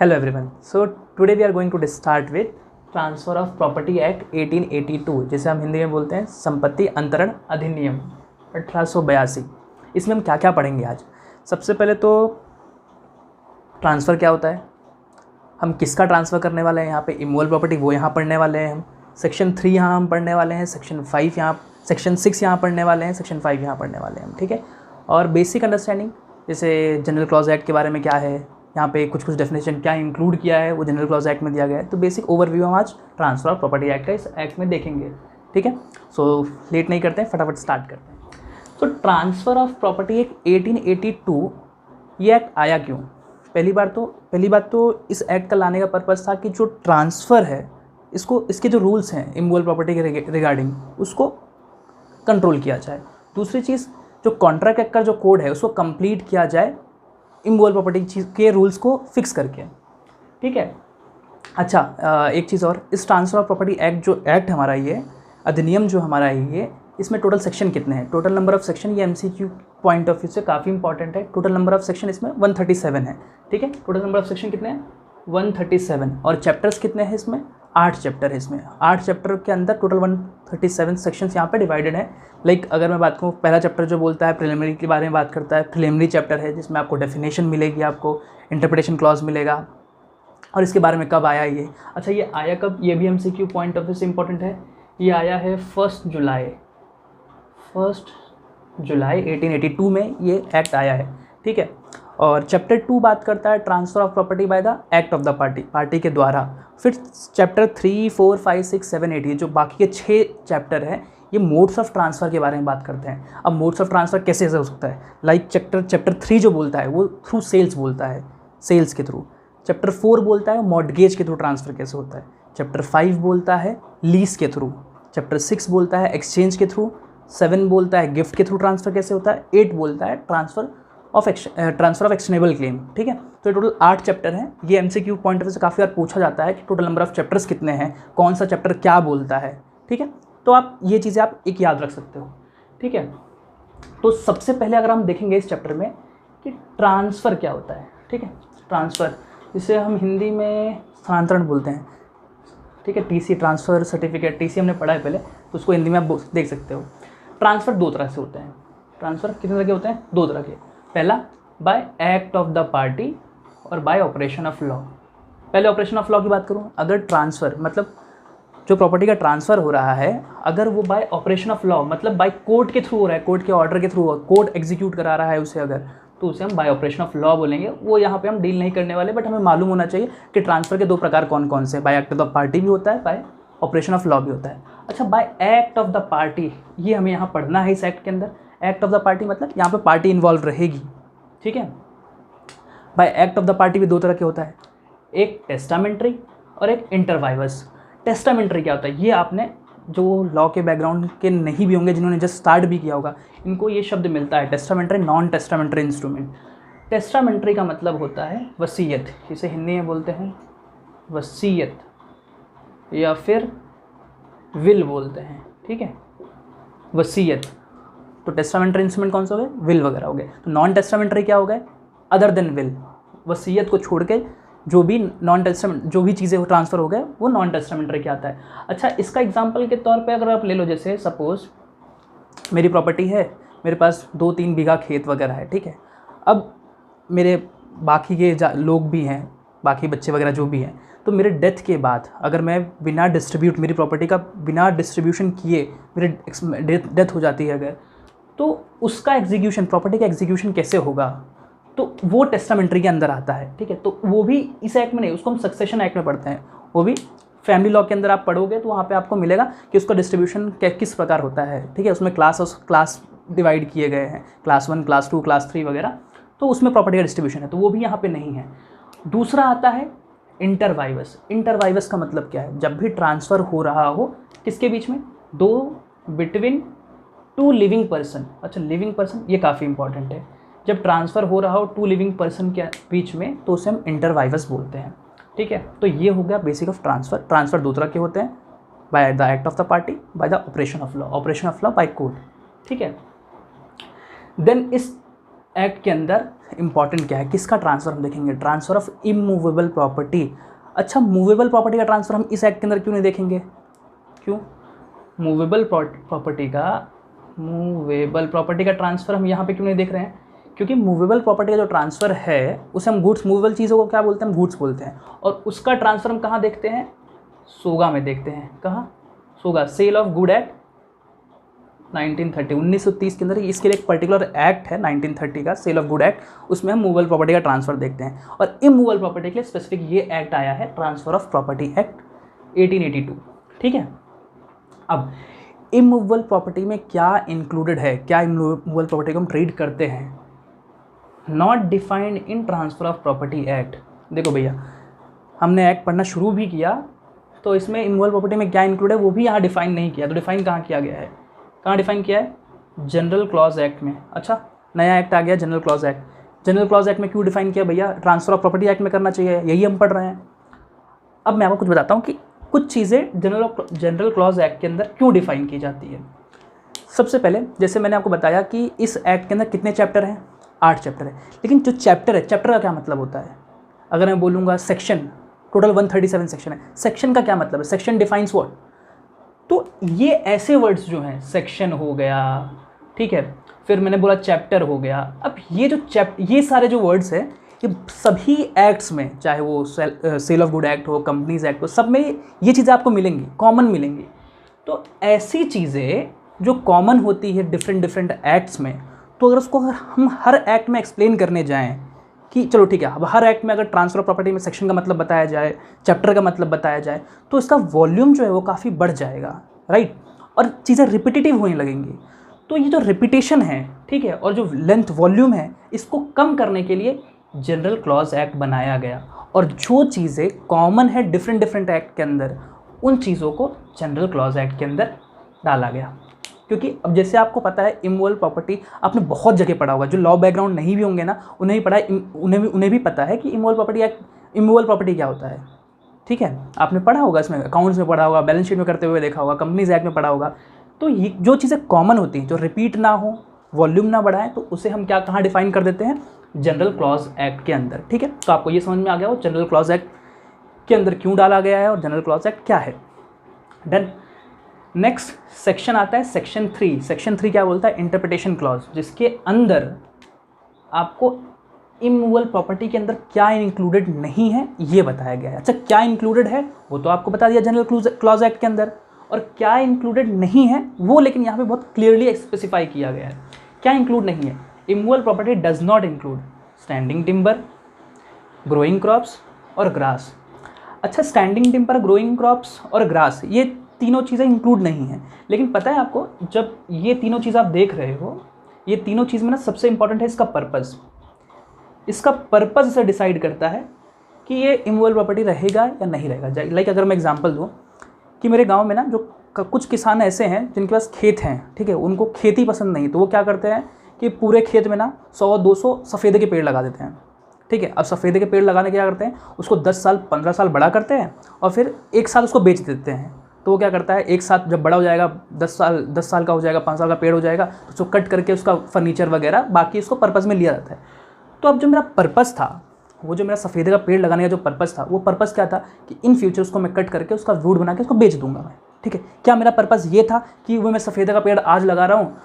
Hello everyone. So today we are going to start with transfer of property act 1882, जिसे हम हिंदी में बोलते हैं संपत्ति अंतरण अधिनियम 1882। इसमें हम क्या क्या पढ़ेंगे आज। सबसे पहले तो ट्रांसफ़र क्या होता है, हम किसका ट्रांसफ़र करने वाले हैं, यहाँ पे इमूवेबल प्रॉपर्टी वो यहाँ पढ़ने वाले हैं हम। सेक्शन 3 यहाँ हम पढ़ने वाले हैं, सेक्शन 6 यहाँ पढ़ने वाले हैं, सेक्शन 5 यहाँ पढ़ने वाले हैं हम, ठीक है। और बेसिक अंडरस्टैंडिंग जैसे जनरल क्लॉज एक्ट के बारे में क्या है, यहाँ पे कुछ डेफिनेशन क्या इंक्लूड किया है वो जनरल क्लॉज एक्ट में दिया गया है। तो बेसिक ओवरव्यू हम आज ट्रांसफ़र ऑफ प्रॉपर्टी एक्ट का इस एक्ट में देखेंगे, ठीक है। सो लेट नहीं करते हैं, फटाफट स्टार्ट करते हैं। तो ट्रांसफ़र ऑफ प्रॉपर्टी एक्ट 1882 ये एक्ट आया क्यों। पहली बात तो इस एक्ट का लाने का पर्पज़ था कि जो ट्रांसफ़र है इसके जो रूल्स हैं इमूवेबल प्रॉपर्टी के रिगार्डिंग उसको कंट्रोल किया जाए। दूसरी चीज़ जो कॉन्ट्रैक्ट एक्ट का जो कोड है उसको कंप्लीट किया जाए इमूवेबल प्रॉपर्टी के रूल्स को फिक्स करके, ठीक है। अच्छा, एक चीज़ और, इस ट्रांसफ़र ऑफ प्रॉपर्टी एक्ट जो एक्ट हमारा ये अधिनियम जो हमारा है ये, इसमें टोटल सेक्शन कितने हैं, टोटल नंबर ऑफ सेक्शन, ये MCQ पॉइंट ऑफ व्यू से काफ़ी इंपॉर्टेंट है। टोटल नंबर ऑफ सेक्शन इसमें 137 है, ठीक है। टोटल नंबर ऑफ सेक्शन कितने हैं 137, और चैप्टर्स कितने हैं इसमें 8 चैप्टर है इसमें। 8 चैप्टर के अंदर टोटल 137 सेक्शंस यहाँ पे डिवाइडेड है। लाइक अगर मैं बात करूँ, पहला चैप्टर जो बोलता है प्रिलिमिनरी के बारे में बात करता है, प्रिलिमिनरी चैप्टर है जिसमें आपको डेफिनेशन मिलेगी, आपको इंटरप्रिटेशन क्लॉज मिलेगा और इसके बारे में कब आया ये। अच्छा, ये आया कब, ये भी MCQ पॉइंट ऑफ व्यू से इंपॉर्टेंट है। ये आया है 1 जुलाई 1882 में ये एक्ट आया है, ठीक है। और चैप्टर 2 बात करता है transfer of property by the act of the party के द्वारा। फिर चैप्टर 3, 4, 5, 6, 7, 8 ये जो बाकी के 6 चैप्टर हैं ये मोड्स ऑफ ट्रांसफ़र के बारे में बात करते हैं। अब मोड्स ऑफ ट्रांसफ़र कैसे हो सकता है, लाइक चैप्टर 3 जो बोलता है वो थ्रू सेल्स बोलता है, सेल्स के थ्रू। चैप्टर 4 बोलता है मॉर्टगेज के थ्रू ट्रांसफ़र कैसे होता है। चैप्टर 5 बोलता है लीज के थ्रू। चैप्टर 6 बोलता है एक्सचेंज के थ्रू। 7 बोलता है गिफ्ट के थ्रू ट्रांसफ़र कैसे होता है। 8 बोलता है ट्रांसफ़र ऑफ एक्शनेबल क्लेम, ठीक है। तो टोटल 8 चैप्टर हैं। ये MCQ पॉइंट ऑफ व्यू से काफ़ी बार पूछा जाता है कि टोटल नंबर ऑफ चैप्टर्स कितने हैं, कौन सा चैप्टर क्या बोलता है, ठीक है। तो आप ये चीज़ें आप एक याद रख सकते हो, ठीक है। तो सबसे पहले अगर हम देखेंगे इस चैप्टर में कि ट्रांसफ़र क्या होता है, ठीक है। ट्रांसफ़र जिसे हम हिंदी में स्थानांतरण बोलते हैं, ठीक है। TC ट्रांसफ़र सर्टिफिकेट, TC हमने पढ़ा है पहले, तो उसको हिंदी में आप देख सकते हो। ट्रांसफ़र 2 तरह से होते हैं। ट्रांसफ़र कितने तरह के होते हैं, 2 तरह के। पहला bye act of the party और बाय ऑपरेशन ऑफ लॉ। पहले ऑपरेशन ऑफ लॉ की बात करूँ, अगर ट्रांसफ़र मतलब जो प्रॉपर्टी का ट्रांसफ़र हो रहा है अगर वो बाय ऑपरेशन ऑफ लॉ मतलब बाय कोर्ट के थ्रू हो रहा है, कोर्ट के ऑर्डर के थ्रू, कोर्ट एग्जीक्यूट करा रहा है उसे अगर, तो उसे हम बाय ऑपरेशन ऑफ लॉ बोलेंगे। वो यहाँ पे हम डील नहीं करने वाले, बट हमें मालूम होना चाहिए कि ट्रांसफ़र के 2 प्रकार कौन कौन से, bye act of the party भी होता है, बाय ऑपरेशन ऑफ लॉ भी होता है। अच्छा, bye act of the party ये हमें यहाँ पढ़ना है इस एक्ट के अंदर। एक्ट ऑफ द पार्टी मतलब यहाँ पे पार्टी इन्वॉल्व रहेगी, ठीक है। Bye act of the party भी 2 तरह के होता है, एक टेस्टामेंट्री और एक इंटरवाइवस। टेस्टामेंट्री क्या होता है, ये आपने जो लॉ के बैकग्राउंड के नहीं भी होंगे, जिन्होंने जस्ट स्टार्ट भी किया होगा, इनको ये शब्द मिलता है testamentary, non testamentary instrument. Testamentary का मतलब होता है वसीयत, इसे हिंदी में बोलते हैं वसीयत या फिर विल बोलते हैं, ठीक है, वसीयत। तो टेस्टामेंट्री इंस्ट्रूमेंट कौन सा हो गए, विल वगैरह हो गए। तो नॉन टेस्टामेंट्री क्या हो गए, अदर देन विल, वसीयत को छोड़ के जो भी नॉन टेस्टामेंट जो भी चीज़ें ट्रांसफ़र हो गए वो नॉन टेस्टामेंट्री क्या आता है। अच्छा, इसका एग्जांपल के तौर पे अगर आप ले लो, जैसे सपोज़ मेरी प्रॉपर्टी है, मेरे पास 2-3 बीघा खेत वगैरह है, ठीक है। अब मेरे बाकी के लोग भी हैं, बाकी बच्चे वगैरह जो भी हैं, तो मेरे डेथ के बाद अगर मैं मेरी प्रॉपर्टी का बिना डिस्ट्रीब्यूशन किए मेरी डेथ हो जाती है अगर, तो उसका एग्जीक्यूशन, प्रॉपर्टी का एग्जीक्यूशन कैसे होगा, तो वो टेस्टामेंट्री के अंदर आता है, ठीक है। तो वो भी इस एक्ट में नहीं, उसको हम सक्सेशन एक्ट में पढ़ते हैं। वो भी फैमिली लॉ के अंदर आप पढ़ोगे तो वहाँ पे आपको मिलेगा कि उसका डिस्ट्रीब्यूशन किस प्रकार होता है, ठीक है। उसमें क्लास डिवाइड किए गए हैं, क्लास 1, क्लास 2, क्लास 3 वगैरह, तो उसमें प्रॉपर्टी का डिस्ट्रीब्यूशन है, तो वो भी यहाँ पे नहीं है। दूसरा आता है इंटरवाइवस। इंटरवाइवस का मतलब क्या है, जब भी ट्रांसफ़र हो रहा हो किसके बीच में, बिटवीन 2 लिविंग पर्सन। अच्छा, लिविंग पर्सन ये काफ़ी इंपॉर्टेंट है। जब ट्रांसफ़र हो रहा हो 2 लिविंग पर्सन के बीच में तो उसे हम इंटरवाइवस बोलते हैं, ठीक है। तो ये हो गया बेसिक ऑफ ट्रांसफ़र। ट्रांसफ़र 2 तरह के होते हैं, by the act of the party, by the operation of law, operation of law by court, ठीक है। देन इस एक्ट के अंदर इंपॉर्टेंट क्या है, किसका ट्रांसफ़र हम देखेंगे, ट्रांसफ़र ऑफ इमूवेबल प्रॉपर्टी। अच्छा, मूवेबल प्रॉपर्टी का ट्रांसफ़र हम इस एक्ट के अंदर क्यों नहीं देखेंगे, क्यों? मूवेबल प्रॉपर्टी का ट्रांसफ़र हम यहाँ पे क्यों नहीं देख रहे हैं? क्योंकि मूवेबल प्रॉपर्टी का जो ट्रांसफ़र है उसे हम गुड्स, मूवेबल चीज़ों को क्या बोलते हैं, हम गुड्स बोलते हैं, और उसका ट्रांसफ़र हम कहाँ देखते हैं, सोगा में देखते हैं। कहाँ? सोगा, सेल ऑफ गुड एक्ट 1930, 1930 के अंदर इसके लिए एक पर्टिकुलर एक्ट है 1930 का, सेल ऑफ गुड एक्ट, उसमें हम मूवेबल प्रॉपर्टी का ट्रांसफ़र देखते हैं। और इमूवेबल प्रॉपर्टी के लिए स्पेसिफिक ये एक्ट आया है, ट्रांसफ़र ऑफ प्रॉपर्टी एक्ट 1882। ठीक है, अब इमूवेबल प्रॉपर्टी में क्या इंक्लूडेड है, क्या इमूवेबल प्रॉपर्टी को हम ट्रीट करते हैं, not defined in transfer of property act. देखो भैया, हमने एक्ट पढ़ना शुरू भी किया तो इसमें इमूवेबल प्रॉपर्टी में क्या इंक्लूड है वो भी यहाँ डिफाइन नहीं किया। तो डिफाइन कहाँ किया गया है, कहाँ डिफाइन किया है, जनरल क्लॉज एक्ट में। अच्छा, नया एक्ट आ गया general clause act. General clause act में क्यों डिफाइन किया भैया, ट्रांसफ़र ऑफ प्रॉपर्टी एक्ट में करना चाहिए, यही हम पढ़ रहे हैं। अब मैं आपको कुछ बताता हूँ कि कुछ चीज़ें जनरल क्लॉज एक्ट के अंदर क्यों डिफाइन की जाती है। सबसे पहले जैसे मैंने आपको बताया कि इस एक्ट के अंदर कितने चैप्टर हैं, 8 चैप्टर है। लेकिन जो चैप्टर है, चैप्टर का क्या मतलब होता है, अगर मैं बोलूँगा सेक्शन, टोटल 137 सेक्शन है, सेक्शन का क्या मतलब है, सेक्शन डिफाइंस व्हाट। तो ये ऐसे वर्ड्स जो हैं, सेक्शन हो गया, ठीक है, फिर मैंने बोला चैप्टर हो गया। अब ये जो ये सारे जो वर्ड्स हैं ये सभी एक्ट्स में, चाहे वो सेल ऑफ गुड एक्ट हो, कंपनीज एक्ट हो, सब में ये चीज़ें आपको मिलेंगी, कॉमन मिलेंगी। तो ऐसी चीज़ें जो कॉमन होती है डिफरेंट एक्ट्स में, तो अगर हम हर एक्ट में एक्सप्लेन करने जाएं कि चलो ठीक है, अब हर एक्ट में अगर ट्रांसफ़र ऑफ प्रॉपर्टी में सेक्शन का मतलब बताया जाए, चैप्टर का मतलब बताया जाए, तो इसका वॉल्यूम जो है वो काफ़ी बढ़ जाएगा, राइट, और चीज़ें रिपीटेटिव होने लगेंगी। तो ये जो रिपीटेशन है, ठीक है, और जो लेंथ वॉल्यूम है, इसको कम करने के लिए जनरल क्लॉज एक्ट बनाया गया। और जो चीज़ें कॉमन है डिफरेंट एक्ट के अंदर, उन चीज़ों को जनरल क्लॉज एक्ट के अंदर डाला गया। क्योंकि अब जैसे आपको पता है इमूवेबल प्रॉपर्टी आपने बहुत जगह पढ़ा होगा, जो लॉ बैकग्राउंड नहीं भी होंगे ना, उन्हें भी पढ़ा है, उन्हें भी पता है कि इमूवेबल प्रॉपर्टी क्या होता है। ठीक है, आपने पढ़ा होगा, इसमें अकाउंट्स में पढ़ा होगा, बैलेंस शीट में करते हुए देखा होगा, कंपनीज एक्ट में पढ़ा होगा। तो ये जो चीज़ें कॉमन होती हैं, जो रिपीट ना हो, वॉल्यूम ना बढ़ाएं, तो उसे हम क्या, कहाँ डिफाइन कर देते हैं, जनरल क्लॉज एक्ट के अंदर। ठीक है, तो आपको ये समझ में आ गया हो जनरल क्लॉज एक्ट के अंदर क्यों डाला गया है और जनरल क्लॉज एक्ट क्या है। डन। नेक्स्ट सेक्शन आता है सेक्शन 3। सेक्शन 3 क्या बोलता है, इंटरप्रिटेशन क्लॉज, जिसके अंदर आपको इमूवेबल प्रॉपर्टी के अंदर क्या इंक्लूडेड नहीं है ये बताया गया है। अच्छा, क्या इंक्लूडेड है वो तो आपको बता दिया जनरल क्लॉज एक्ट के अंदर, और क्या इंक्लूडेड नहीं है वो लेकिन यहाँ पे बहुत क्लियरली स्पेसिफाई किया गया है। क्या इंक्लूड नहीं है, immovable property does not include standing timber, growing crops और ग्रास। अच्छा, स्टैंडिंग टिम्बर, ग्रोइंग क्रॉप्स और ग्रास, ये तीनों चीज़ें इंक्लूड नहीं हैं। लेकिन पता है आपको, जब ये तीनों चीज़ आप देख रहे हो, ये तीनों चीज़ में ना सबसे इंपॉर्टेंट है इसका पर्पज़। इसका पर्पज़ इसे डिसाइड करता है कि ये इमूवेबल प्रॉपर्टी रहेगा या नहीं रहेगा। लाइक अगर मैं एग्जांपल दूँ कि मेरे गांव में ना जो कुछ किसान ऐसे हैं जिनके पास खेत हैं, ठीक है, उनको खेती पसंद नहीं, तो वो क्या करते हैं कि पूरे खेत में ना 100-200 सफ़ेदे के पेड़ लगा देते हैं। ठीक है, अब सफ़ेदे के पेड़ लगाने के क्या करते हैं, उसको 10 साल 15 साल बड़ा करते हैं और फिर 1 साल उसको बेच देते हैं। तो वो क्या करता है, एक साथ जब बड़ा हो जाएगा, 10 साल का हो जाएगा, 5 साल का पेड़ हो जाएगा, तो उसको कट करके उसका फर्नीचर वगैरह बाकी उसको पर्पज़ में लिया जाता है। तो अब जो मेरा पर्पज़ था, वो जो मेरा सफ़ेदे का पेड़ लगाने का जो पर्पज़ था, वो पर्पज़ क्या था कि इन फ्यूचर उसको मैं कट करके उसका वुड बना के उसको बेच दूंगा मैं। ठीक है, क्या मेरा पर्पज़ ये था कि वो मैं सफ़ेदे का पेड़ आज लगा रहा हूँ,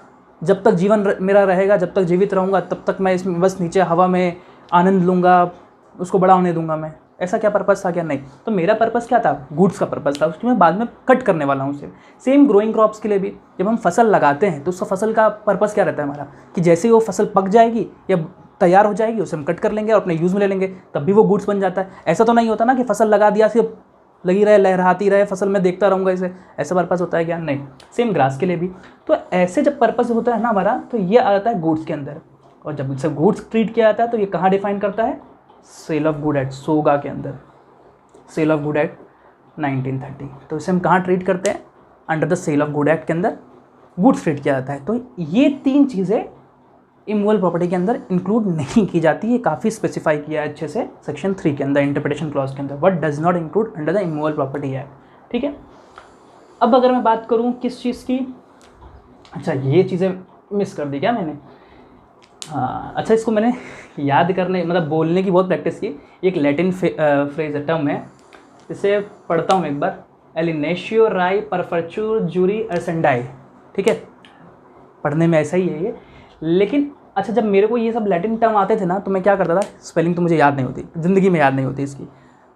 जब तक जीवन मेरा रहेगा, जब तक जीवित रहूँगा, तब तक मैं इसमें बस नीचे हवा में आनंद लूँगा, उसको बड़ा होने दूंगा मैं, ऐसा क्या पर्पज़ था क्या? नहीं। तो मेरा पर्पज़ क्या था, गुड्स का पर्पज़ था, उसकी मैं बाद में कट करने वाला हूँ उसे। सेम ग्रोइंग क्रॉप्स के लिए भी जब हम फसल लगाते हैं तो उस फसल का पर्पज़ क्या रहता है हमारा, कि जैसे ही वो फसल पक जाएगी या तैयार हो जाएगी उसे हम कट कर लेंगे और अपने यूज़ में ले लेंगे, तब भी वो गुड्स बन जाता है। ऐसा तो नहीं होता ना कि फसल लगा दिया, सिर्फ लगी रहे, लहराती रहे फसल, में देखता रहूँगा इसे, ऐसा पर्पज़ होता है क्या? नहीं। सेम ग्रास के लिए भी। तो ऐसे जब पर्पज़ होता है ना हमारा, तो ये आ जाता है गुड्स के अंदर, और जब इसे गुड्स ट्रीट किया जाता है तो ये कहाँ डिफाइन करता है, सेल ऑफ गुड एक्ट, सोगा के अंदर, सेल ऑफ गुड एक्ट 1930। तो इसे हम कहाँ ट्रीट करते हैं, under the sale of good act के अंदर गुड्स ट्रीट किया जाता है। तो ये 3 चीज़ें इमूवेबल प्रॉपर्टी के अंदर इंक्लूड नहीं की जाती है, काफ़ी स्पेसिफाई किया है अच्छे से सेक्शन 3 के अंदर, इंटरप्रिटेशन क्लॉज के अंदर, what does not include under the immovable property act. ठीक है, अब अगर मैं बात करूँ किस चीज़ की, अच्छा ये चीज़ें मिस कर दी क्या मैंने, हाँ अच्छा, इसको मैंने याद करने मतलब बोलने की बहुत प्रैक्टिस की। एक लैटिन फ्रेज टर्म है, इसे पढ़ता हूँ एक बार। एलिनेशियो राई परफर्चूर जूरी अर्सेंडाई, ठीक है, पढ़ने में ऐसा ही है ये। लेकिन अच्छा, जब मेरे को ये सब लैटिन टर्म आते थे ना, तो मैं क्या करता था, स्पेलिंग तो मुझे याद नहीं होती, ज़िंदगी में याद नहीं होती इसकी,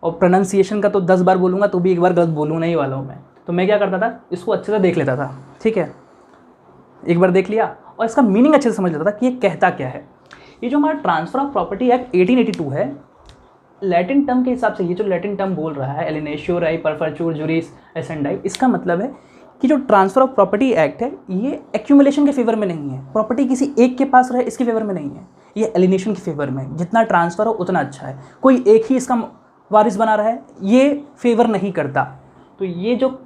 और प्रोनाउंसिएशन का तो 10 बार बोलूँगा तो भी एक बार गलत बोलूँ नहीं वाला हूँ मैं। तो मैं क्या करता था, इसको अच्छे से देख लेता था, ठीक है, एक बार देख लिया और इसका मीनिंग अच्छे से समझ लेता था कि ये कहता क्या है। ये जो हमारा ट्रांसफर ऑफ प्रॉपर्टी एक्ट 1882 है, लैटिन टर्म के हिसाब से ये जो लैटिन टर्म बोल रहा है एलिनेशियो राई परफर्चूर जूरिस एसेंडाई, इसका मतलब है कि जो ट्रांसफर ऑफ प्रॉपर्टी एक्ट है ये एक्यूमुलेशन के फेवर में नहीं है, प्रॉपर्टी किसी एक के पास रहे इसके फेवर में नहीं है, ये एलिनेशन के फेवर में, जितना ट्रांसफ़र हो उतना अच्छा है, कोई एक ही इसका वारिस बना रहा है ये फेवर नहीं करता। तो ये जो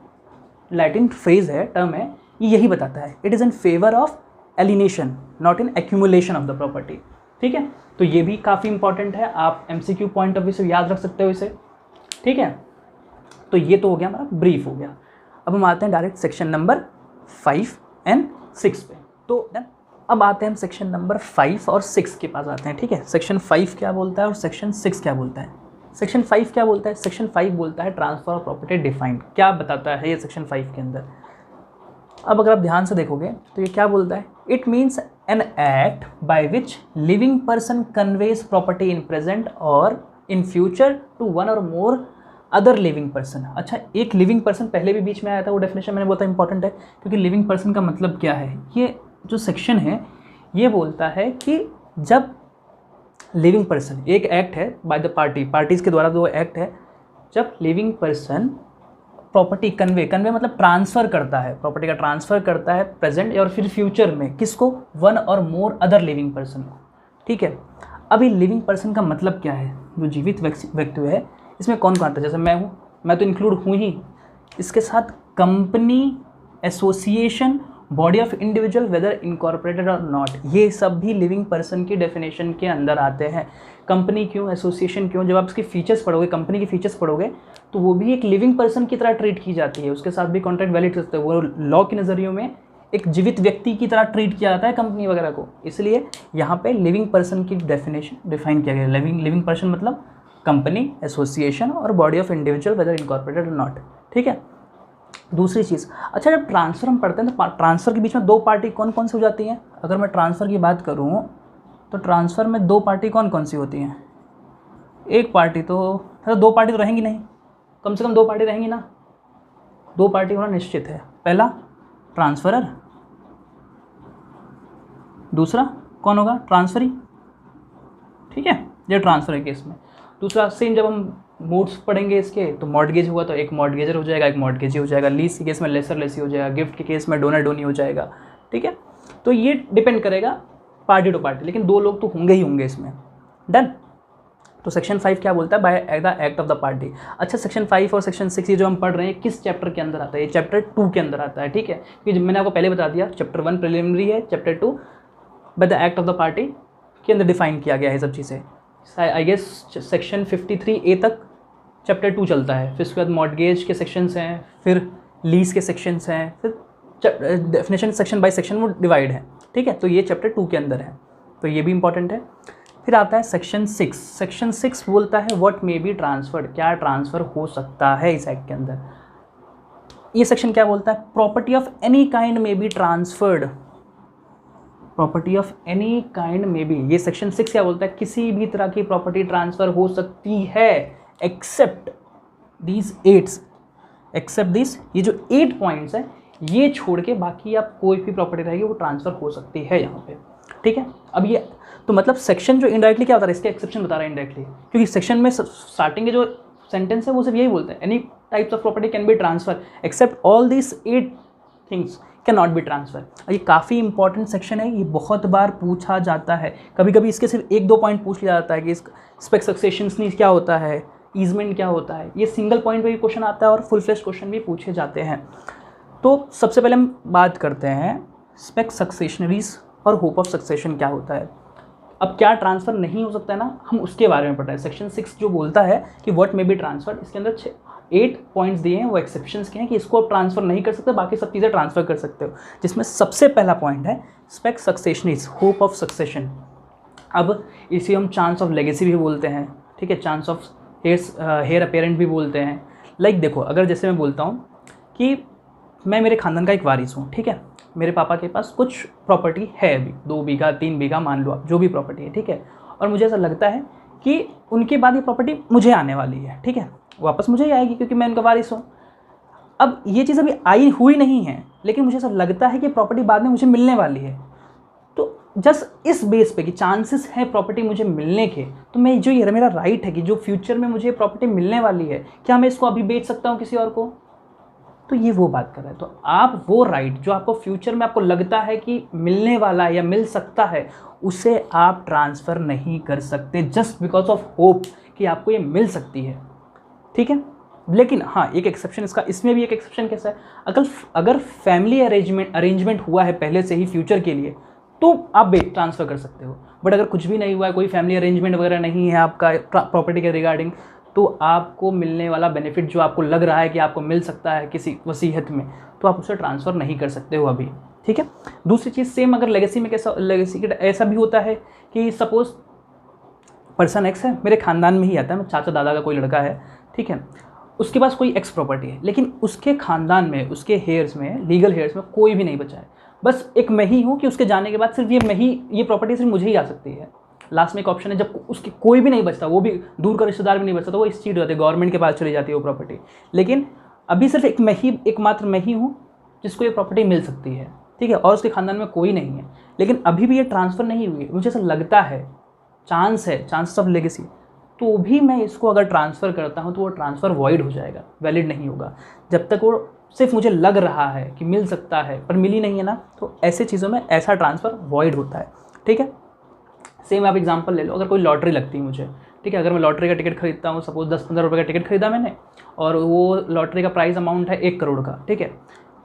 लैटिन फ्रेज है, टर्म है, ये यही बताता है, it is in favour of alienation not in accumulation of the property, ठीक है। तो ये भी काफ़ी इंपॉर्टेंट है, आप MCQ पॉइंट ऑफ व्यू से याद रख सकते हो इसे, ठीक है। तो ये तो हो गया हमारा ब्रीफ हो गया। अब हम आते हैं डायरेक्ट सेक्शन नंबर 5 एंड 6 पे। तो अब आते हैं हम सेक्शन नंबर 5 और 6 के पास आते हैं, ठीक है। सेक्शन 5 क्या बोलता है और सेक्शन 6 क्या बोलता है। सेक्शन 5 क्या बोलता है, सेक्शन 5 बोलता है ट्रांसफर ऑफ प्रॉपर्टी डिफाइंड, क्या बताता है ये सेक्शन 5 के अंदर। अब अगर आप ध्यान से देखोगे तो ये क्या बोलता है, it means an act by which living person conveys property in present और इन फ्यूचर टू वन और मोर अदर लिविंग पर्सन। अच्छा, एक लिविंग पर्सन पहले भी बीच में आया था, वो डेफिनेशन मैंने बोला इंपॉर्टेंट है, क्योंकि लिविंग पर्सन का मतलब क्या है, ये जो सेक्शन है ये बोलता है कि जब लिविंग पर्सन, एक एक्ट है बाय द पार्टीज़ के द्वारा जो एक्ट है, जब लिविंग पर्सन प्रॉपर्टी कन्वे मतलब ट्रांसफ़र करता है, प्रॉपर्टी का ट्रांसफ़र करता है प्रेजेंट और फिर फ्यूचर में, किसको, वन और मोर अदर लिविंग पर्सन को, ठीक है। अभी लिविंग पर्सन का मतलब क्या है, जो जीवित व्यक्ति है, इसमें कौन कौन आता है, जैसे मैं तो इंक्लूड हूँ ही, इसके साथ company, association, body of individual weather incorporated और नॉट, ये सब भी लिविंग पर्सन की डेफिनेशन के अंदर आते हैं। कंपनी क्यों, एसोसिएशन क्यों, जब आप इसके फीचर्स पढ़ोगे, कंपनी के फीचर्स पढ़ोगे, तो वो भी एक लिविंग पर्सन की तरह ट्रीट की जाती है, उसके साथ भी कॉन्ट्रैक्ट वैलिड करते हैं, वो लॉ के नज़रियों में एक जीवित व्यक्ति की तरह ट्रीट किया जाता है कंपनी वगैरह को, इसलिए यहाँ पे लिविंग पर्सन की डेफिनेशन डिफाइन किया गया। लिविंग पर्सन मतलब कंपनी, एसोसिएशन और body of individual weather incorporated और नॉट, ठीक है। दूसरी चीज़, अच्छा जब ट्रांसफ़र हम पढ़ते हैं तो ट्रांसफ़र के बीच में दो पार्टी कौन कौन सी हो जाती हैं। अगर मैं ट्रांसफ़र की बात करूँ तो ट्रांसफ़र में दो पार्टी कौन कौन सी होती हैं। एक पार्टी तो दो पार्टी तो रहेंगी नहीं, कम से कम दो पार्टी रहेंगी ना, दो पार्टी होना निश्चित है। पहला ट्रांसफरर, दूसरा कौन होगा, ट्रांसफरी, ठीक है, ये ट्रांसफ़र के केस में। दूसरा सेम जब हम मोड्स पढ़ेंगे इसके, तो मॉर्टगेज हुआ तो एक मॉर्टगेजर हो जाएगा, एक मॉर्टगेजी हो जाएगा, लीज के केस में लेसर लेसी हो जाएगा, गिफ्ट के केस में डोनर डोनी हो जाएगा, ठीक है। तो ये डिपेंड करेगा पार्टी टू पार्टी, लेकिन दो लोग तो होंगे ही होंगे इसमें, डन। तो सेक्शन 5 क्या बोलता है, by the act of the party. अच्छा, सेक्शन 5 और सेक्शन 6 ये जो हम पढ़ रहे हैं किस चैप्टर के अंदर आता है, ये चैप्टर 2 के अंदर आता है, ठीक है। क्योंकि मैंने आपको पहले बता दिया, चैप्टर 1 प्रिलिमिनरी है, chapter 2 by the act of the party के अंदर डिफाइन किया गया है सब चीज़ें। आई गेस सेक्शन 53A तक चैप्टर 2 चलता है, फिर उसके बाद मॉर्टगेज के सेक्शंस हैं, फिर लीज के सेक्शंस हैं, फिर डेफिनेशन सेक्शन बाय सेक्शन वो डिवाइड है, ठीक है। तो ये चैप्टर 2 के अंदर है, तो ये भी इंपॉर्टेंट है। फिर आता है सेक्शन 6। सेक्शन 6 बोलता है व्हाट मे बी ट्रांसफर्ड, क्या ट्रांसफ़र हो सकता है इस एक्ट के अंदर। ये सेक्शन क्या बोलता है, property of any kind may be transferred, property of any kind में भी, ये सेक्शन 6 क्या बोलता है, किसी भी तरह की प्रॉपर्टी ट्रांसफ़र हो सकती है एक्सेप्ट दीज 8, एक्सेप्ट दिस, ये जो 8 पॉइंट्स हैं ये छोड़ के बाकी आप कोई भी प्रॉपर्टी रहेगी वो ट्रांसफ़र हो सकती है यहाँ पे, ठीक है। अब ये तो मतलब सेक्शन जो इनडायरेक्टली क्या बता रहा है, इसके एक्सेप्शन बता रहा है इनडायरेक्टली, क्योंकि सेक्शन में स्टार्टिंग के जो सेंटेंस है वो सिर्फ यही बोलता है, any types of property can be transfer except all this 8 things can not be transfer. ये काफ़ी इंपॉर्टेंट सेक्शन है, ये बहुत बार पूछा जाता है, कभी कभी इसके सिर्फ 1-2 पॉइंट पूछ लिया जाता है कि स्पेक सक्सेशन क्या होता है, ईजमेंट क्या होता है, ये सिंगल पॉइंट पे भी क्वेश्चन आता है और फुल फ्लेश क्वेश्चन भी पूछे जाते हैं। तो सबसे पहले हम बात करते हैं स्पेक सक्सेशनरीज और होप ऑफ सक्सेशन क्या होता है। अब क्या ट्रांसफ़र नहीं हो सकता है ना, हम उसके बारे में पढ़ रहे हैं। सेक्शन 6 जो बोलता है कि व्हाट मे बी ट्रांसफर, इसके अंदर 8 पॉइंट्स दिए हैं, वो एक्सेप्शंस के हैं कि इसको आप ट्रांसफ़र नहीं कर सकते, बाकी सब चीज़ें ट्रांसफ़र कर सकते हो, जिसमें सबसे पहला पॉइंट है स्पेक सक्सेशनरीज, होप ऑफ सक्सेशन। अब इसे हम चांस ऑफ लेगेसी भी बोलते हैं, ठीक है, चांस ऑफ हेयर अपेरेंट भी बोलते हैं। लाइक देखो, अगर जैसे मैं बोलता हूँ कि मैं मेरे खानदान का एक वारिस हूँ, ठीक है, मेरे पापा के पास कुछ प्रॉपर्टी है अभी, 2 बीघा 3 बीघा मान लो आप, जो भी प्रॉपर्टी है, ठीक है, और मुझे ऐसा लगता है कि उनके बाद ये प्रॉपर्टी मुझे आने वाली है, ठीक है, वापस मुझे ही आएगी क्योंकि मैं उनका वारिस हूँ। अब ये चीज़ अभी आई हुई नहीं है, लेकिन मुझे ऐसा लगता है कि प्रॉपर्टी बाद में मुझे मिलने वाली है। तो जस्ट इस बेस पे कि चांसेस है प्रॉपर्टी मुझे मिलने के, तो मैं जो ये मेरा राइट है कि जो फ्यूचर में मुझे प्रॉपर्टी मिलने वाली है, क्या मैं इसको अभी बेच सकता हूँ किसी और को? तो ये वो बात कर रहा है। तो आप वो राइट जो आपको फ्यूचर में आपको लगता है कि मिलने वाला है या मिल सकता है, उसे आप ट्रांसफ़र नहीं कर सकते जस्ट बिकॉज ऑफ होप कि आपको ये मिल सकती है, ठीक है। लेकिन हाँ, एक एक्सेप्शन इसमें भी एक एक्सेप्शन कैसा है, अगर फैमिली अरेंजमेंट हुआ है पहले से ही फ्यूचर के लिए, तो आप ट्रांसफ़र कर सकते हो। बट अगर कुछ भी नहीं हुआ है, कोई फैमिली अरेंजमेंट वगैरह नहीं है आपका प्रॉपर्टी के रिगार्डिंग, तो आपको मिलने वाला बेनिफिट जो आपको लग रहा है कि आपको मिल सकता है किसी वसीयत में, तो आप उसे ट्रांसफ़र नहीं कर सकते हो अभी, ठीक है। दूसरी चीज़ सेम, अगर लेगेसी में ऐसा भी होता है कि सपोज़ पर्सन एक्स है, मेरे खानदान में ही आता है, मैं चाचा दादा का कोई लड़का है, ठीक है, उसके पास कोई एक्स प्रॉपर्टी है, लेकिन उसके खानदान में, उसके हेयर्स में, लीगल हेयर्स में कोई भी नहीं बचा है, बस एक मैं ही हूँ कि उसके जाने के बाद सिर्फ ये प्रॉपर्टी सिर्फ मुझे ही आ सकती है। लास्ट में एक ऑप्शन है, जब उसकी कोई भी नहीं बचता, वो भी दूर का रिश्तेदार भी नहीं बचता, तो वो इस चीज़ रहती है, गवर्नमेंट के पास चली जाती है वो प्रॉपर्टी। लेकिन अभी सिर्फ एकमात्र मैं ही हूँ जिसको ये प्रॉपर्टी मिल सकती है, ठीक है, और उसके खानदान में कोई नहीं है, लेकिन अभी भी ये ट्रांसफ़र नहीं हुई। मुझे ऐसा लगता है चांसेस ऑफ लेगेसी, तो भी मैं इसको अगर ट्रांसफ़र करता हूँ तो वो ट्रांसफ़र वॉइड हो जाएगा, वैलिड नहीं होगा, जब तक वो सिर्फ मुझे लग रहा है कि मिल सकता है पर मिली नहीं है ना, तो ऐसे चीज़ों में ऐसा ट्रांसफ़र वॉइड होता है, ठीक है। सेम आप एग्जांपल ले लो, अगर कोई लॉटरी लगती है मुझे, ठीक है, अगर मैं लॉटरी का टिकट खरीदता हूँ, सपोज 10-15 रुपये का टिकट खरीदा मैंने, और वो लॉटरी का प्राइस अमाउंट है 1 करोड़ का, ठीक है,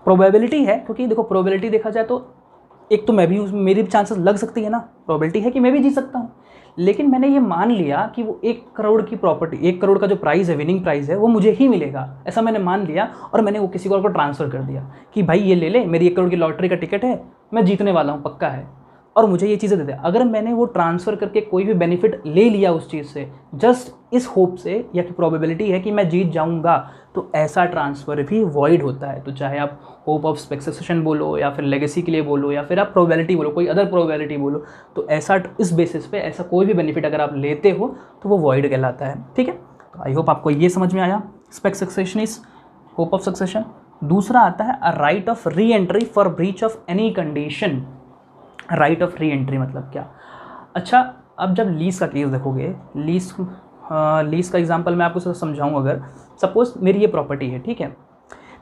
प्रोबेबिलिटी है, क्योंकि देखो प्रोबेबिलिटी देखा जाए तो एक तो मैं भी मेरी भी चांसेस लग सकती है ना, प्रोबेबिलिटी है कि मैं भी जीत सकता हूँ, लेकिन मैंने ये मान लिया कि वो 1 करोड़ की प्रॉपर्टी, 1 करोड़ का जो प्राइस है, विनिंग प्राइस है, वो मुझे ही मिलेगा, ऐसा मैंने मान लिया, और मैंने वो किसी और को ट्रांसफ़र कर दिया कि भाई ये ले ले, मेरी 1 करोड़ की लॉटरी का टिकट है, मैं जीतने वाला हूँ, पक्का है, और मुझे ये चीज़ें दे दे। अगर मैंने वो ट्रांसफ़र करके कोई भी बेनिफिट ले लिया उस चीज़ से, जस्ट इस होप से या कि प्रोबेबिलिटी है कि मैं जीत जाऊंगा, तो ऐसा ट्रांसफ़र भी वॉइड होता है। तो चाहे आप होप ऑफ सक्सेशन बोलो, या फिर लेगेसी के लिए बोलो, या फिर आप प्रोबेबिलिटी बोलो, कोई अदर प्रोबेबिलिटी बोलो, तो ऐसा इस बेसिस पे ऐसा कोई भी बेनिफिट अगर आप लेते हो तो वो वॉइड कहलाता है, ठीक है। तो आई होप आपको ये समझ में आया, succession is hope of succession. दूसरा आता है a right of re entry for breach of any condition. Right of re entry मतलब क्या? अच्छा, अब जब लीज़ का केस देखोगे, लीज़ का एग्जांपल मैं आपको समझाऊँ। अगर सपोज़ मेरी ये प्रॉपर्टी है, ठीक है,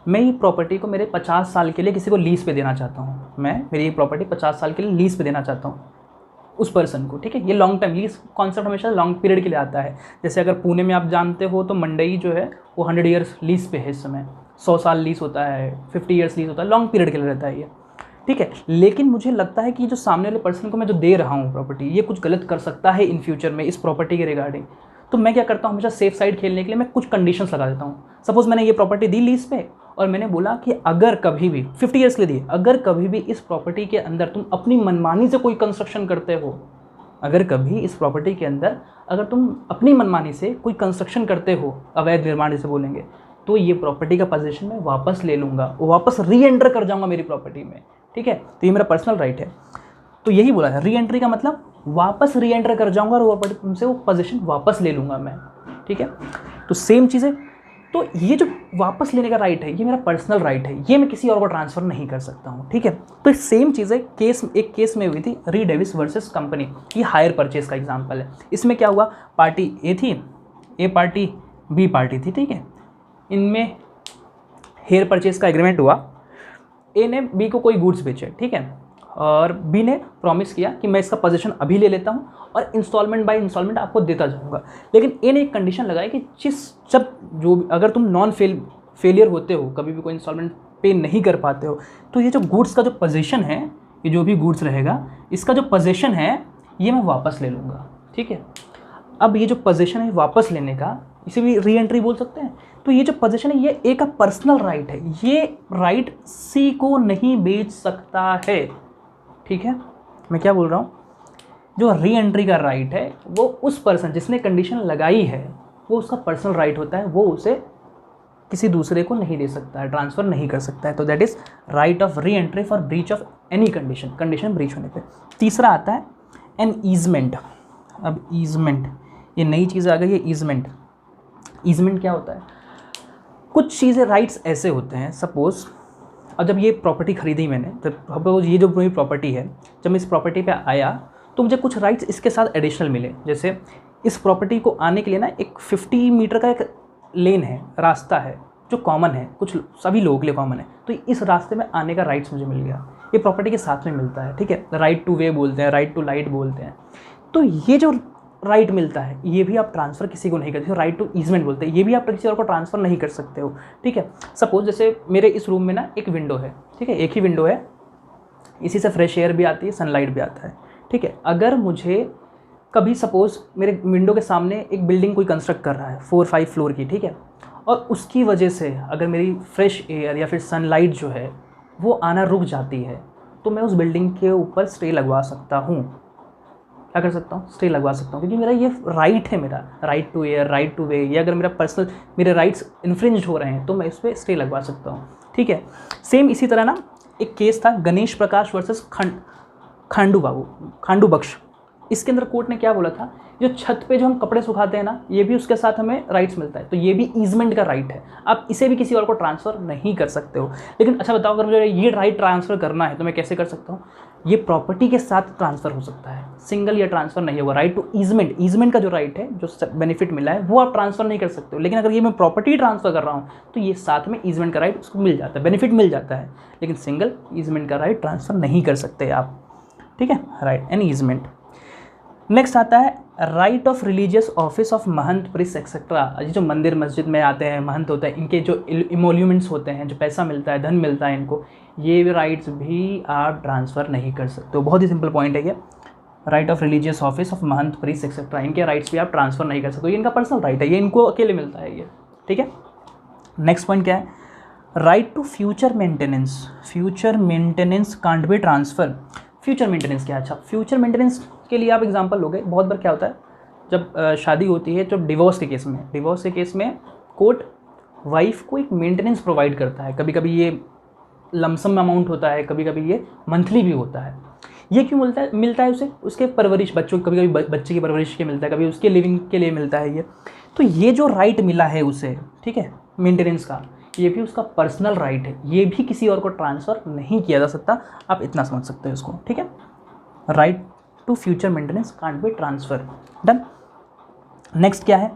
मैं ये प्रॉपर्टी को मेरे 50 साल के लिए किसी को लीज़ पे देना चाहता हूँ, मैं मेरी ये प्रॉपर्टी 50 साल के लिए लीज़ पे देना चाहता हूँ उस पर्सन को, ठीक है। ये लॉन्ग टाइम लीज़ कॉन्सेप्ट हमेशा लॉन्ग पीरियड के लिए आता है। जैसे अगर पुणे में आप जानते हो तो मंडई जो है वो 100 ईयर्स लीज़ पे है इस समय, 100 साल लीज़ होता है, 50 ईयर्स लीज़ होता है, लॉन्ग पीरियड के लिए रहता है ये, ठीक है। लेकिन मुझे लगता है कि जो सामने वाले पर्सन को मैं जो दे रहा हूँ प्रॉपर्टी, ये कुछ गलत कर सकता है इन फ्यूचर में इस प्रॉपर्टी के रिगार्डिंग, तो मैं क्या करता हूँ, हमेशा सेफ साइड खेलने के लिए मैं कुछ कंडीशंस लगा देता हूँ। सपोज़ मैंने ये प्रॉपर्टी दी लीज़ पे, और मैंने बोला कि अगर कभी भी 50 ईयर्स के लिए दी, अगर कभी भी इस प्रॉपर्टी के अंदर तुम अपनी मनमानी से कोई कंस्ट्रक्शन करते हो, अगर कभी इस प्रॉपर्टी के अंदर अगर तुम अपनी मनमानी से कोई कंस्ट्रक्शन करते हो, अवैध निर्माण जिसे बोलेंगे, तो ये प्रॉपर्टी का पोजीशन मैं वापस ले लूँगा, वापस री एंटर कर जाऊँगा मेरी प्रॉपर्टी में, ठीक है। तो ये मेरा पर्सनल राइट है। तो यही बोला है, री एंट्री का मतलब वापस री एंटर कर जाऊँगा और वो प्रॉपर्टी तुमसे वो पोजीशन वापस ले लूँगा मैं, ठीक है। तो सेम चीज़ है, तो ये जो वापस लेने का राइट है ये मेरा पर्सनल राइट है, ये मैं किसी और को ट्रांसफ़र नहीं कर सकता हूँ, ठीक है। तो सेम चीज़ है, एक केस में हुई थी री डेविस वर्सेस कंपनी, ये हायर परचेज का एग्जांपल है। इसमें क्या हुआ, पार्टी ए थी, ए पार्टी, बी पार्टी थी, ठीक है। इनमें हेयर परचेज का एग्रीमेंट हुआ, ए ने बी को कोई गुड्स बेचे, ठीक है, और बी ने प्रॉमिस किया कि मैं इसका पोजीशन अभी ले लेता हूँ और इंस्टॉलमेंट बाय इंस्टॉलमेंट आपको देता जाऊँगा। लेकिन ए ने एक कंडीशन लगाई कि अगर तुम नॉन फेलियर होते हो, कभी भी कोई इंस्टॉलमेंट पे नहीं कर पाते हो, तो ये जो गुड्स का जो पोजीशन है, ये जो भी गुड्स रहेगा, इसका जो पोजीशन है ये मैं वापस ले लूँगा, ठीक है। अब ये जो पोजीशन है वापस लेने का, इसे भी री एंट्री बोल सकते हैं। तो ये जो पोजीशन है ये ए का पर्सनल राइट है, ये राइट सी को नहीं बेच सकता है, ठीक है। मैं क्या बोल रहा हूँ, जो री एंट्री का राइट है वो उस पर्सन जिसने कंडीशन लगाई है वो उसका पर्सनल राइट होता है, वो उसे किसी दूसरे को नहीं दे सकता है, ट्रांसफ़र नहीं कर सकता है। तो that is right of re entry for breach of any condition, condition breach होने पे। तीसरा आता है एन ईजमेंट। अब ईजमेंट ये नई चीज़ आ गई है। ईजमेंट, ईजमेंट क्या होता है? कुछ चीज़ें राइट्स ऐसे होते हैं, सपोज़ अब जब ये प्रॉपर्टी खरीदी मैंने, जब सपोज ये जो मेरी प्रॉपर्टी है, जब मैं इस प्रॉपर्टी पे आया तो मुझे कुछ राइट्स इसके साथ एडिशनल मिले। जैसे इस प्रॉपर्टी को आने के लिए ना एक 50 मीटर का एक लेन है, रास्ता है जो कॉमन है, कुछ सभी लोगों के लिए कॉमन है, तो इस रास्ते में आने का राइट्स मुझे मिल गया। ये प्रॉपर्टी के साथ में मिलता है, ठीक है। राइट टू वे बोलते हैं, राइट टू लाइट बोलते हैं। तो ये जो राइट मिलता है ये भी आप ट्रांसफ़र किसी को नहीं करते हो, राइट टू ईजमेंट बोलते हैं। ये भी आप किसी और को ट्रांसफ़र नहीं कर सकते हो, ठीक है। सपोज जैसे मेरे इस रूम में ना एक विंडो है, ठीक है, एक ही विंडो है, इसी से फ्रेश एयर भी आती है, सनलाइट भी आता है, ठीक है। अगर मुझे कभी सपोज़ मेरे विंडो के सामने एक बिल्डिंग कोई कंस्ट्रक्ट कर रहा है 4-5 फ्लोर की, ठीक है, और उसकी वजह से अगर मेरी फ्रेश एयर या फिर सनलाइट जो है वो आना रुक जाती है, तो मैं उस बिल्डिंग के ऊपर स्टे लगवा सकता हूँ। क्या कर सकता हूँ? स्टे लगवा सकता हूँ, क्योंकि मेरा ये राइट है, मेरा right to air, right to way, या अगर मेरा पर्सनल मेरे राइट्स इन्फ्रिंज हो रहे हैं तो मैं इस पर स्टे लगवा सकता हूँ, ठीक है। सेम इसी तरह ना एक केस था गणेश प्रकाश वर्सेस खांडू बख्श। इसके अंदर कोर्ट ने क्या बोला था, जो छत पे जो हम कपड़े सुखाते हैं ना, ये भी उसके साथ हमें राइट्स मिलता है, तो ये भी ईजमेंट का राइट है। आप इसे भी किसी और को ट्रांसफ़र नहीं कर सकते हो। लेकिन अच्छा बताओ, अगर मुझे ये राइट ट्रांसफ़र करना है तो मैं कैसे कर सकता हूँ? ये प्रॉपर्टी के साथ ट्रांसफ़र हो सकता है, सिंगल या ट्रांसफ़र नहीं होगा। राइट टू ईजमेंट, ईजमेंट का जो राइट है, जो बेनिफिट मिला है, वो आप ट्रांसफ़र नहीं कर सकते हो। लेकिन अगर ये मैं प्रॉपर्टी ट्रांसफ़र कर रहा हूँ तो ये साथ में ईजमेंट का राइट उसको मिल जाता है, बेनिफिट मिल जाता है। लेकिन सिंगल ईजमेंट का राइट ट्रांसफ़र नहीं कर सकते आप, ठीक है। Right N easement. नेक्स्ट आता है right of religious office of Mahant, priest etcetera. ये जो मंदिर मस्जिद में आते हैं महंत होते हैं, इनके जो इमोल्यूमेंट्स होते हैं, जो पैसा मिलता है, धन मिलता है इनको, ये राइट्स भी आप ट्रांसफ़र नहीं कर सकते हो। बहुत ही सिंपल पॉइंट है ये। Right of religious office of Mahant, priest etcetera, इनके राइट्स भी आप ट्रांसफ़र नहीं कर सकते हो। ये इनका पर्सनल राइट है, ये इनको अकेले मिलता है ये, ठीक है। नेक्स्ट पॉइंट क्या है? Right to future maintenance. Future maintenance can't be transfer. Future maintenance क्या है? अच्छा, फ्यूचर मेंटेनेंस के लिए आप एग्जांपल लोगे, बहुत बार क्या होता है जब शादी होती है, जब डिवोर्स के केस में कोर्ट वाइफ को एक मेंटेनेंस प्रोवाइड करता है। कभी कभी ये लमसम अमाउंट होता है, कभी कभी ये मंथली भी होता है। ये क्यों मिलता है उसे? उसके परवरिश, बच्चों कभी कभी बच्चे की परवरिश के मिलता है, कभी उसके लिविंग के लिए मिलता है ये। तो ये जो राइट मिला है उसे, ठीक है, मेंटेनेंस का, ये भी उसका पर्सनल राइट है, ये भी किसी और को ट्रांसफ़र नहीं किया जा सकता। आप इतना समझ सकते हो इसको, ठीक है। Right to future maintenance can't be transfer. Done. Next क्या है?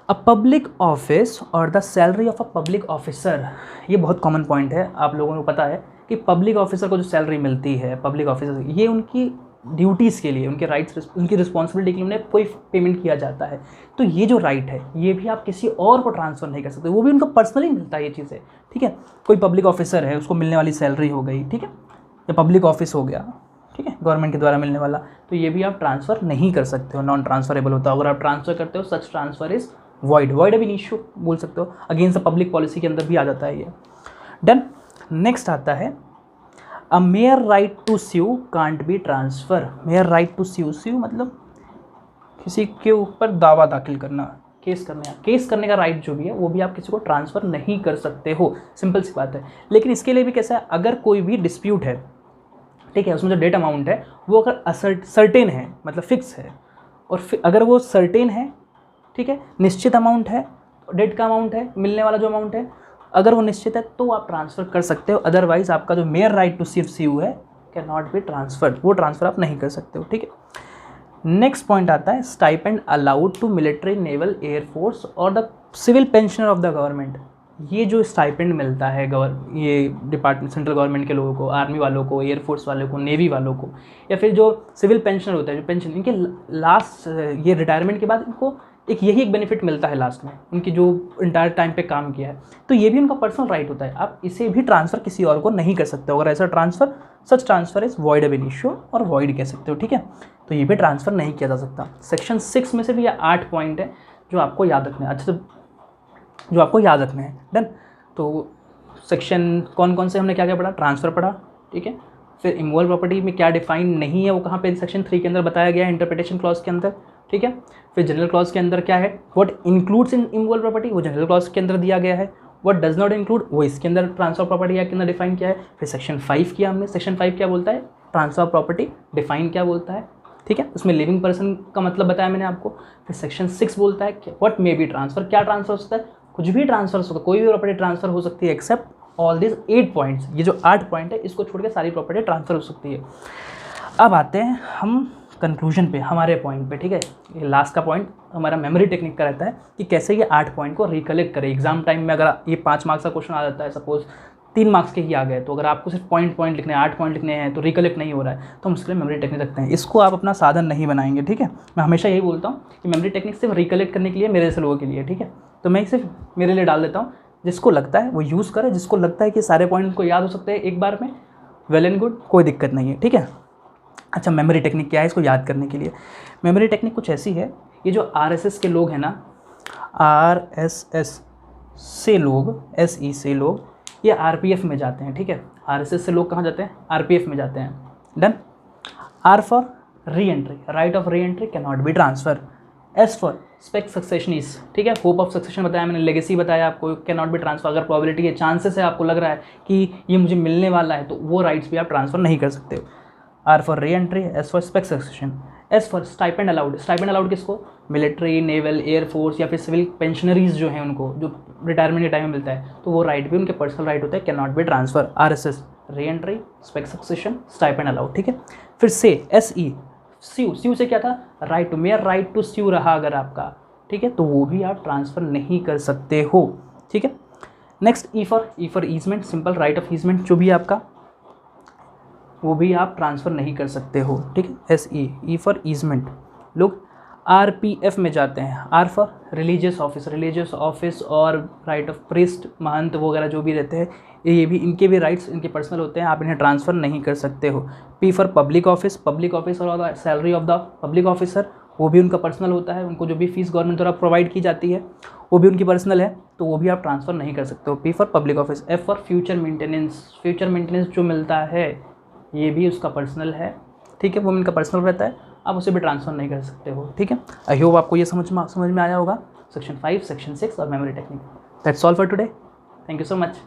अ पब्लिक ऑफिस और the salary of a public officer. ये बहुत कॉमन पॉइंट है, आप लोगों को पता है कि पब्लिक ऑफिसर को जो सैलरी मिलती है, पब्लिक ऑफिसर, ये उनकी ड्यूटीज़ के लिए, उनके राइट्स, उनकी रिस्पॉन्सिबिलिटी के लिए उन्हें कोई पेमेंट किया जाता है। तो ये जो राइट है ये भी आप किसी और को ट्रांसफ़र नहीं कर सकते, वो भी उनको पर्सनली मिलता है ये चीज़ें, ठीक है। कोई पब्लिक ऑफिसर है, उसको मिलने वाली सैलरी हो गई, ठीक है, या पब्लिक ऑफिस हो गया, ठीक है, गवर्नमेंट के द्वारा मिलने वाला, तो ये भी आप ट्रांसफ़र नहीं कर सकते हो, नॉन ट्रांसफरेबल होता है। अगर आप ट्रांसफ़र करते हो, सच ट्रांसफ़र इज़ वॉइड, वॉइड अब इनिशियो बोल सकते हो, अगेंस्ट द पब्लिक पॉलिसी के अंदर भी आ जाता है ये। डन। नेक्स्ट आता है a mere right to sue can't be transfer. Mere right to sue, sue मतलब किसी के ऊपर दावा दाखिल करना, केस करने का राइट जो भी है वो भी आप किसी को ट्रांसफ़र नहीं कर सकते हो, सिंपल सी बात है। लेकिन इसके लिए भी कैसा है, अगर कोई भी डिस्प्यूट है, ठीक है, उसमें जो डेट अमाउंट है वो अगर सर्टेन है, मतलब फिक्स है, और अगर वो सर्टेन है, ठीक है, निश्चित अमाउंट है, डेट का अमाउंट है, मिलने वाला जो अमाउंट है, अगर वो निश्चित है तो आप ट्रांसफ़र कर सकते हो। अदरवाइज़ आपका जो मेयर राइट टू स्यू है कैन नॉट बी ट्रांसफर्ड, वो ट्रांसफ़र आप नहीं कर सकते हो, ठीक है। नेक्स्ट पॉइंट आता है stipend allowed to military, naval, air force और the civil pensioner of the government. ये जो स्टाइपेंड मिलता है ये डिपार्टमेंट, सेंट्रल गवर्नमेंट के लोगों को, आर्मी वालों को, एयरफोर्स वालों को, नेवी वालों को, या फिर जो सिविल पेंशनर होता है, जो पेंशन, इनके लास्ट ये रिटायरमेंट के बाद इनको यही एक बेनिफिट मिलता है लास्ट में, उनकी जो इंटायर टाइम पे काम किया है, तो ये भी उनका पर्सनल राइट होता है। आप इसे भी ट्रांसफ़र किसी और को नहीं कर सकते हो। अगर ऐसा transfer, such transfer is void अब इनिशियो और वॉइड कह सकते हो, ठीक है। तो ये भी ट्रांसफ़र नहीं किया जा सकता। सेक्शन 6 में से भी ये 8 पॉइंट है जो आपको याद रखना है, अच्छा, जो आपको याद रखना है। डन। तो सेक्शन कौन कौन से हमने क्या क्या पढ़ा? ट्रांसफ़र पढ़ा, ठीक है, फिर इमूवेबल प्रॉपर्टी में क्या डिफाइन नहीं है वो कहाँ पे सेक्शन 3 के अंदर बताया गया है इंटरप्रिटेशन क्लॉज के अंदर, ठीक है। फिर जनरल क्लॉज के अंदर क्या है, what includes in immovable property वो जनरल क्लॉज के अंदर दिया गया है, व्हाट डज नॉट इंक्लूड वो इसके अंदर ट्रांसफर प्रॉपर्टी एक्ट के अंदर डिफाइन किया है। फिर सेक्शन 5 किया हमने, सेक्शन 5 क्या बोलता है, ट्रांसफर प्रॉपर्टी डिफाइन क्या बोलता है, ठीक है, उसमें लिविंग पर्सन का मतलब बताया मैंने आपको। फिर सेक्शन 6 बोलता है व्हाट मे बी ट्रांसफर, क्या ट्रांसफर हो सकता है, कुछ भी ट्रांसफर हो सकता है, कोई भी प्रॉपर्टी ट्रांसफर हो सकती है एक्सेप्ट ऑल दिस 8 पॉइंट्स, ये जो 8 पॉइंट है इसको छोड़ के सारी प्रॉपर्टी ट्रांसफर हो सकती है। अब आते हैं हम कंक्लूजन पे, हमारे पॉइंट पे, ठीक है। ये लास्ट का पॉइंट हमारा मेमोरी टेक्निक का रहता है कि कैसे ये 8 पॉइंट को रिकलेक्ट करें। एग्जाम टाइम में अगर ये 5 मार्क्स का क्वेश्चन आ जाता है, सपोज 3 मार्क्स के ही आ गए, तो अगर आपको सिर्फ पॉइंट लिखने हैं, 8 पॉइंट लिखने हैं, तो रिकलेक्ट नहीं हो रहा है, तो हम उसके लिए मेमोरी टेक्निक रखते हैं। इसको आप अपना साधन नहीं बनाएंगे, ठीक है। मैं हमेशा यही बोलता हूँ कि मेमोरी टेक्निक सिर्फ रिकलेक्ट करने के लिए, मेरे जैसे लोगों के लिए, ठीक है। तो मैं सिर्फ मेरे लिए डाल देता हूँ, जिसको लगता है वो यूज़ करे, जिसको लगता है कि सारे पॉइंट को याद हो सकते हैं एक बार में, वेल एंड गुड, कोई दिक्कत नहीं है, ठीक है। अच्छा, मेमोरी टेक्निक क्या है इसको याद करने के लिए? मेमोरी टेक्निक कुछ ऐसी है, ये जो आरएसएस के लोग हैं ना, आरएसएस से लोग, एसई से लोग, ये आरपीएफ में जाते हैं, ठीक है। आरएसएस से लोग कहाँ जाते हैं? आरपीएफ में जाते हैं। Done. R for re entry, right of re entry can not be transfer. S for spes successionis, ठीक है, होप ऑफ सक्सेशन बताया मैंने, लेगेसी बताया आपको, कैन नॉट बी ट्रांसफर। अगर प्रोबेबिलिटी है, चांसेस है, आपको लग रहा है कि ये मुझे मिलने वाला है, तो वो राइट्स भी आप ट्रांसफर नहीं कर सकते हो। R for re entry, S for spect succession. S for stipend allowed, stipend allowed किसको? मिलिट्री, नेवल, एयरफोर्स या फिर सिविल पेंशनरीज जो हैं उनको, जो रिटायरमेंट के टाइम में मिलता है, तो वो राइट भी उनके पर्सनल राइट होता है, can not be transfer. RSS, re entry, spect succession, stipend allowed, ठीक है। फिर से एसई, स्यू, स्यू से क्या था? Right to, mere right to sue रहा अगर आपका, ठीक है, तो वो भी आप ट्रांसफ़र नहीं कर सकते हो, ठीक है। Next E for easement, simple right of easement जो भी आपका, वो भी आप ट्रांसफ़र नहीं कर सकते हो, ठीक है। ई फॉर ईजमेंट, लोग आरपीएफ में जाते हैं। R for religious office, religious office और राइट ऑफ प्रिस्ट, महंत वगैरह जो भी रहते हैं, ये भी, इनके भी राइट्स इनके पर्सनल होते हैं, आप इन्हें ट्रांसफ़र नहीं कर सकते हो। P for public office, public office और salary of the public officer, वो भी उनका पर्सनल होता है, उनको जो भी फीस गवर्नमेंट द्वारा प्रोवाइड की जाती है वो भी उनकी पर्सनल है, तो वो भी आप ट्रांसफ़र नहीं कर सकते हो। P for public office. F for future maintenance, future maintenance जो मिलता है ये भी उसका पर्सनल है, ठीक है, वो इनका पर्सनल रहता है, आप उसे भी ट्रांसफ़र नहीं कर सकते हो, ठीक है। आई होप आपको ये समझ में आया होगा, सेक्शन 5, सेक्शन 6 और memory technique. That's all for today, thank you so much.